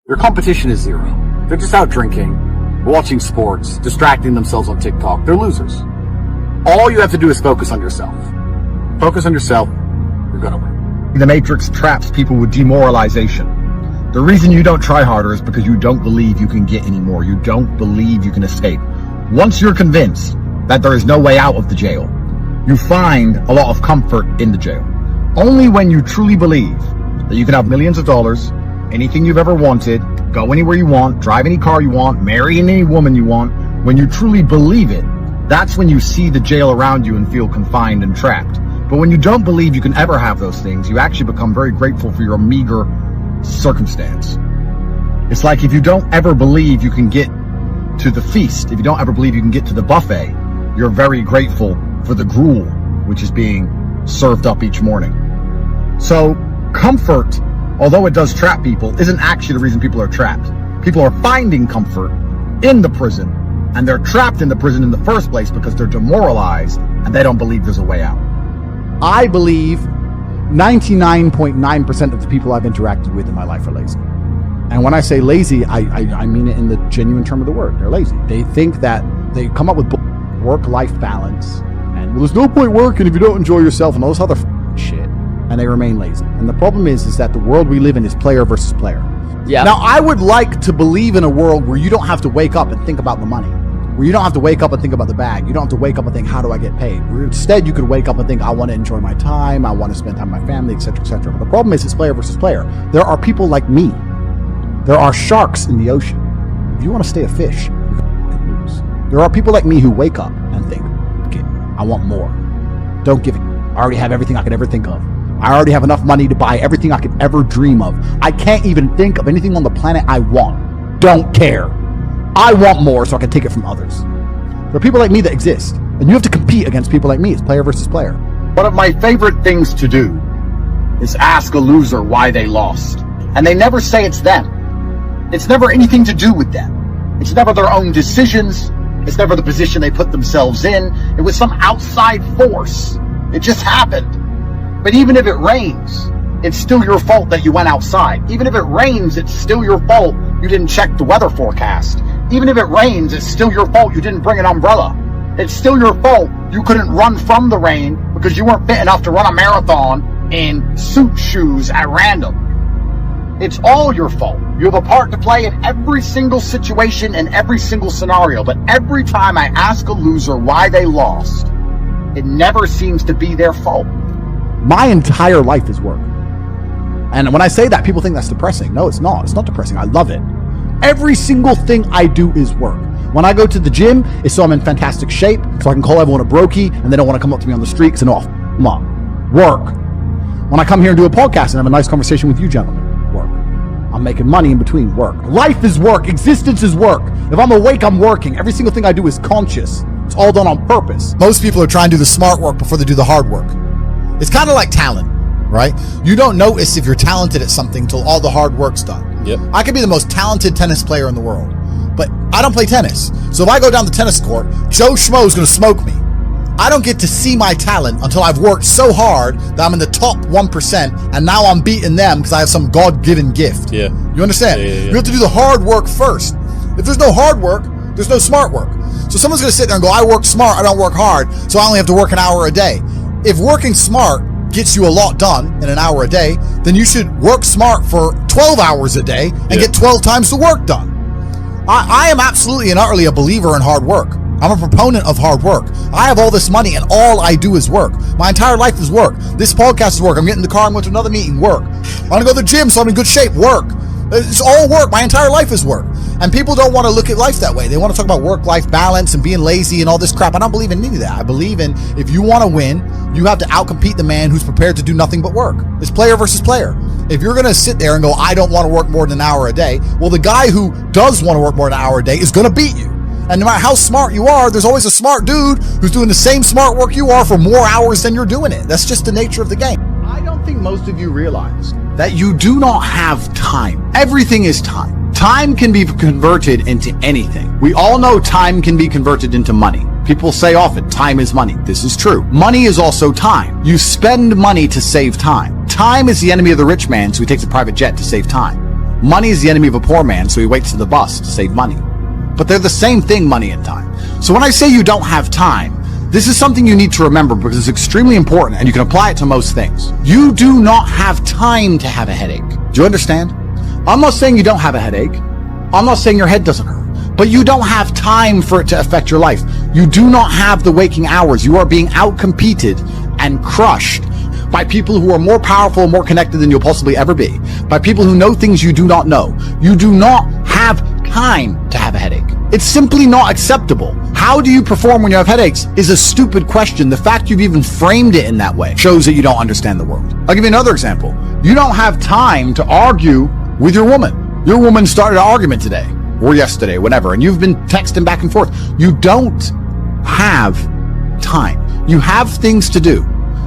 Their competition is zero. They're just out drinking, watching sports, distracting themselves on TikTok. They're losers. All you have to do is focus on yourself. Focus on yourself, you're gonna win. The Matrix traps people with demoralization. The reason you don't try harder is because you don't believe you can get any more. You don't believe you can escape. Once you're convinced that there is no way out of the jail, you find a lot of comfort in the jail. Only when you truly believe that you can have millions of dollars, anything you've ever wanted, go anywhere you want, drive any car you want, marry any woman you want, when you truly believe it, that's when you see the jail around you and feel confined and trapped. But when you don't believe you can ever have those things, you actually become very grateful for your meager circumstance. It's like if you don't ever believe you can get to the feast, if you don't ever believe you can get to the buffet, you're very grateful for the gruel which is being served up each morning. So comfort, although it does trap people, isn't actually the reason people are trapped. People are finding comfort in the prison, and they're trapped in the prison in the first place because they're demoralized and they don't believe there's a way out. I believe 99.9% of the people I've interacted with in my life are lazy. And when I say lazy, I mean it in the genuine term of the word. They're lazy. They think that they come up with work-life balance, and well, there's no point working if you don't enjoy yourself and all this other shit, and they remain lazy. And the problem is that the world we live in is player versus player. Yeah. Now, I would like to believe in a world where you don't have to wake up and think about the money, where you don't have to wake up and think about the bag. You don't have to wake up and think, how do I get paid? Where instead you could wake up and think, I want to enjoy my time, I want to spend time with my family, etc., etc. But the problem is, it's player versus player. There are people like me. There are sharks in the ocean. If you want to stay a fish, you can lose. There are people like me who wake up and think, okay, I want more. Don't give it. I already have everything I could ever think of. I already have enough money to buy everything I could ever dream of. I can't even think of anything on the planet I want. Don't care. I want more so I can take it from others. There are people like me that exist, and you have to compete against people like me. It's player versus player. One of my favorite things to do is ask a loser why they lost. And they never say it's them. It's never anything to do with them. It's never their own decisions. It's never the position they put themselves in. It was some outside force. It just happened. But even if it rains, it's still your fault that you went outside. Even if it rains, it's still your fault you didn't check the weather forecast. Even if it rains, it's still your fault you didn't bring an umbrella. It's still your fault you couldn't run from the rain because you weren't fit enough to run a marathon in suit shoes at random. It's all your fault. You have a part to play in every single situation and every single scenario. But every time I ask a loser why they lost, it never seems to be their fault. My entire life is work. And when I say that, people think that's depressing. No, it's not. It's not depressing. I love it. Every single thing I do is work. When I go to the gym, it's so I'm in fantastic shape, so I can call everyone a brokey, and they don't want to come up to me on the street because they know I'll f them up. Work. When I come here and do a podcast and have a nice conversation with you gentlemen, work. I'm making money in between, work. Life is work. Existence is work. If I'm awake, I'm working. Every single thing I do is conscious. It's all done on purpose. Most people are trying to do the smart work before they do the hard work. It's kind of like talent, right? You don't notice if you're talented at something till all the hard work's done. Yep. I could be the most talented tennis player in the world, but I don't play tennis. So if I go down the tennis court, Joe Schmo is going to smoke me. I don't get to see my talent until I've worked so hard that I'm in the top 1%, and now I'm beating them because I have some God-given gift. Yeah. You understand? Yeah. You have to do the hard work first. If there's no hard work, there's no smart work. So someone's going to sit there and go, I work smart, I don't work hard, so I only have to work an hour a day. If working smart gets you a lot done in an hour a day, then you should work smart for 12 hours a day and get 12 times the work done. I am absolutely and utterly a believer in hard work. I'm a proponent of hard work. I have all this money and all I do is work. My entire life is work. This podcast is work. I'm getting in the car, I'm going to another meeting, work. I want to go to the gym so I'm in good shape, work. It's all work. My entire life is work. And people don't want to look at life that way. They want to talk about work-life balance and being lazy and all this crap. I don't believe in any of that. I believe in, if you want to win, you have to outcompete the man who's prepared to do nothing but work. It's player versus player. If you're going to sit there and go, I don't want to work more than an hour a day, well, the guy who does want to work more than an hour a day is going to beat you. And no matter how smart you are, there's always a smart dude who's doing the same smart work you are for more hours than you're doing it. That's just the nature of the game. I don't think most of you realize that you do not have time. Everything is time. Time can be converted into anything. We all know time can be converted into money. People say often, time is money. This is true. Money is also time. You spend money to save time. Time is the enemy of the rich man, so he takes a private jet to save time. Money is the enemy of a poor man, so he waits to the bus to save money. But they're the same thing, money and time. So when I say you don't have time, this is something you need to remember because it's extremely important and you can apply it to most things. You do not have time to have a headache. Do you understand? I'm not saying you don't have a headache. I'm not saying your head doesn't hurt. But you don't have time for it to affect your life. You do not have the waking hours. You are being outcompeted and crushed by people who are more powerful and more connected than you'll possibly ever be. By people who know things you do not know. You do not have time to have a headache. It's simply not acceptable. How do you perform when you have headaches is a stupid question. The fact you've even framed it in that way shows that you don't understand the world. I'll give you another example. You don't have time to argue with your woman. Your woman started an argument today or yesterday, whatever, and you've been texting back and forth. You don't have time. You have things to do.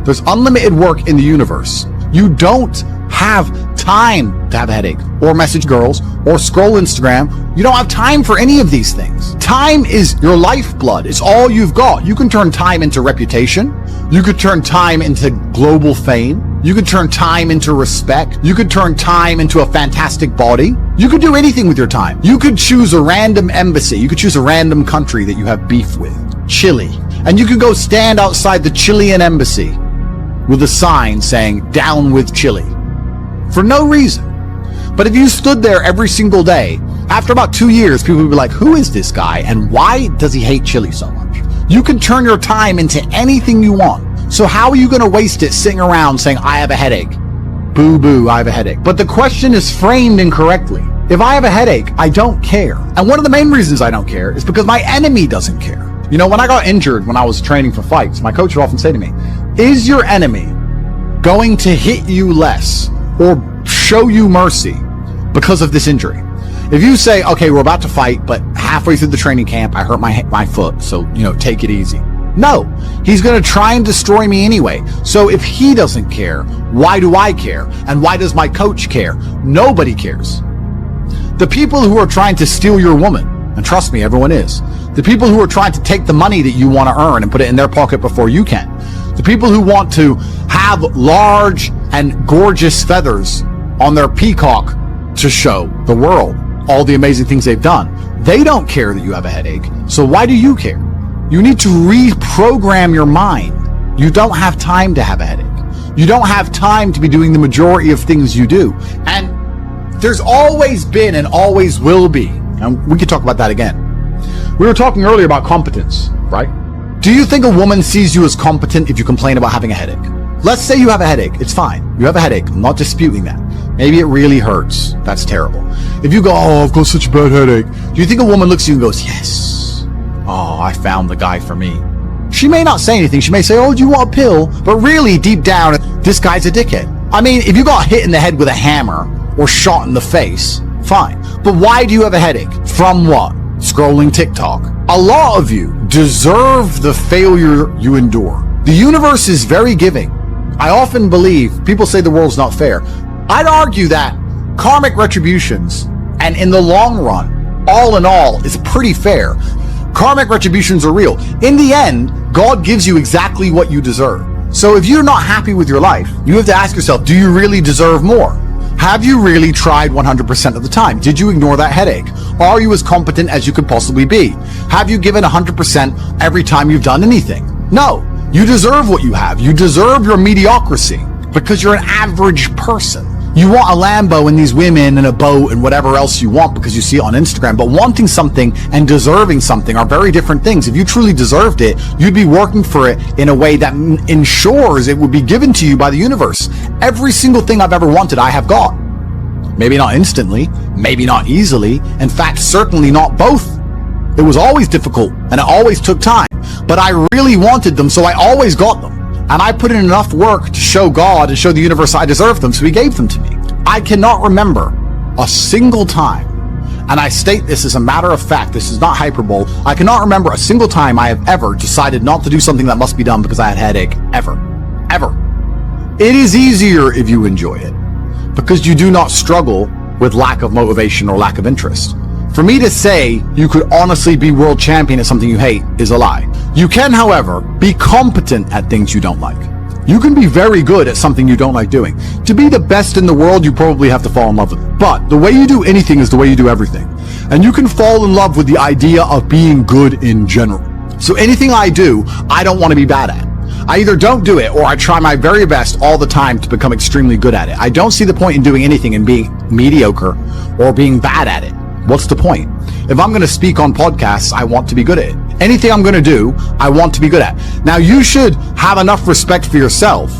There's unlimited work in the universe. You don't have time to have a headache or message girls or scroll Instagram. You don't have time for any of these things. Time is your lifeblood. It's all you've got. You can turn time into reputation. You could turn time into global fame. You could turn time into respect. You could turn time into a fantastic body. You could do anything with your time. You could choose a random embassy. You could choose a random country that you have beef with. Chile. And you could go stand outside the Chilean embassy with a sign saying, "Down with Chile." For no reason. But if you stood there every single day, after about 2 years, people would be like, who is this guy and why does he hate Chile so much? You can turn your time into anything you want. So how are you going to waste it sitting around saying, I have a headache? Boo boo, I have a headache. But the question is framed incorrectly. If I have a headache, I don't care. And one of the main reasons I don't care is because my enemy doesn't care. You know, when I got injured when I was training for fights, my coach would often say to me, is your enemy going to hit you less or show you mercy because of this injury? If you say, okay, we're about to fight, but halfway through the training camp, I hurt my foot, so, take it easy. No, he's going to try and destroy me anyway. So if he doesn't care, why do I care? And why does my coach care? Nobody cares. The people who are trying to steal your woman, and trust me, everyone is. The people who are trying to take the money that you want to earn and put it in their pocket before you can. The people who want to have large and gorgeous feathers on their peacock to show the world all the amazing things they've done. They don't care that you have a headache. So why do you care? You need to reprogram your mind. You don't have time to have a headache. You don't have time to be doing the majority of things you do. And there's always been and always will be, and we could talk about that again. We were talking earlier about competence, right? Do you think a woman sees you as competent if you complain about having a headache? Let's say you have a headache. It's fine. You have a headache. I'm not disputing that. Maybe it really hurts. That's terrible. If you go, oh, I've got such a bad headache. Do you think a woman looks at you and goes, yes. Oh, I found the guy for me. She may not say anything. She may say, oh, do you want a pill? But really, deep down, this guy's a dickhead. I mean, if you got hit in the head with a hammer or shot in the face, fine. But why do you have a headache? From what? Scrolling TikTok. A lot of you deserve the failure you endure. The universe is very giving. I often believe, people say the world's not fair. I'd argue that karmic retributions, and in the long run, all in all, is pretty fair. Karmic retributions are real. In the end, God gives you exactly what you deserve. So if you're not happy with your life, you have to ask yourself, do you really deserve more? Have you really tried 100% of the time? Did you ignore that headache? Are you as competent as you could possibly be? Have you given 100% every time you've done anything? No. You deserve what you have. You deserve your mediocrity because you're an average person. You want a Lambo and these women and a boat and whatever else you want because you see it on Instagram. But wanting something and deserving something are very different things. If you truly deserved it, you'd be working for it in a way that ensures it would be given to you by the universe. Every single thing I've ever wanted, I have got. Maybe not instantly, maybe not easily. In fact, certainly not both. It was always difficult and it always took time. But I really wanted them, so I always got them. And I put in enough work to show God and show the universe I deserved them, so he gave them to me. I cannot remember a single time, and I state this as a matter of fact, this is not hyperbole, I cannot remember a single time I have ever decided not to do something that must be done because I had a headache. Ever. Ever. It is easier if you enjoy it, because you do not struggle with lack of motivation or lack of interest. For me to say you could honestly be world champion at something you hate is a lie. You can, however, be competent at things you don't like. You can be very good at something you don't like doing. To be the best in the world, you probably have to fall in love with it. But the way you do anything is the way you do everything. And you can fall in love with the idea of being good in general. So anything I do, I don't want to be bad at. I either don't do it or I try my very best all the time to become extremely good at it. I don't see the point in doing anything and being mediocre or being bad at it. What's the point? If I'm going to speak on podcasts, I want to be good at it. Anything I'm going to do, I want to be good at. Now, you should have enough respect for yourself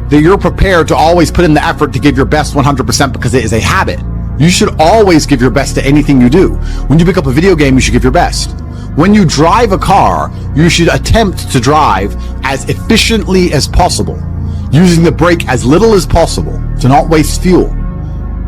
that you're prepared to always put in the effort to give your best 100% because it is a habit. You should always give your best to anything you do. When you pick up a video game, you should give your best. When you drive a car, you should attempt to drive as efficiently as possible, using the brake as little as possible to not waste fuel,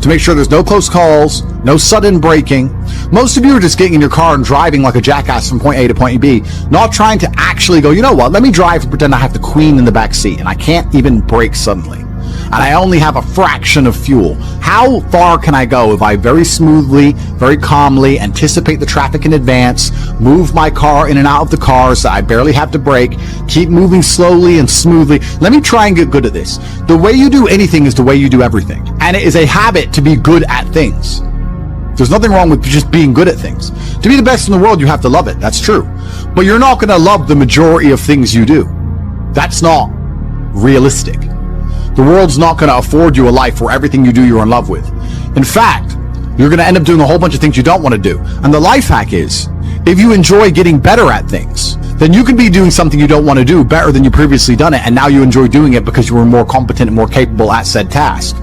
to make sure there's no close calls, no sudden braking. Most of you are just getting in your car and driving like a jackass from point A to point B, not trying to actually go, you know what, let me drive and pretend I have the queen in the back seat and I can't even brake suddenly. And I only have a fraction of fuel. How far can I go if I very smoothly, very calmly anticipate the traffic in advance, move my car in and out of the cars so I barely have to brake, keep moving slowly and smoothly? Let me try and get good at this. The way you do anything is the way you do everything. And it is a habit to be good at things. There's nothing wrong with just being good at things. To be the best in the world, you have to love it. That's true. But you're not going to love the majority of things you do. That's not realistic. The world's not going to afford you a life where everything you do you're in love with. In fact, you're going to end up doing a whole bunch of things you don't want to do. And the life hack is, if you enjoy getting better at things, then you can be doing something you don't want to do better than you previously done it, and now you enjoy doing it because you were more competent and more capable at said task.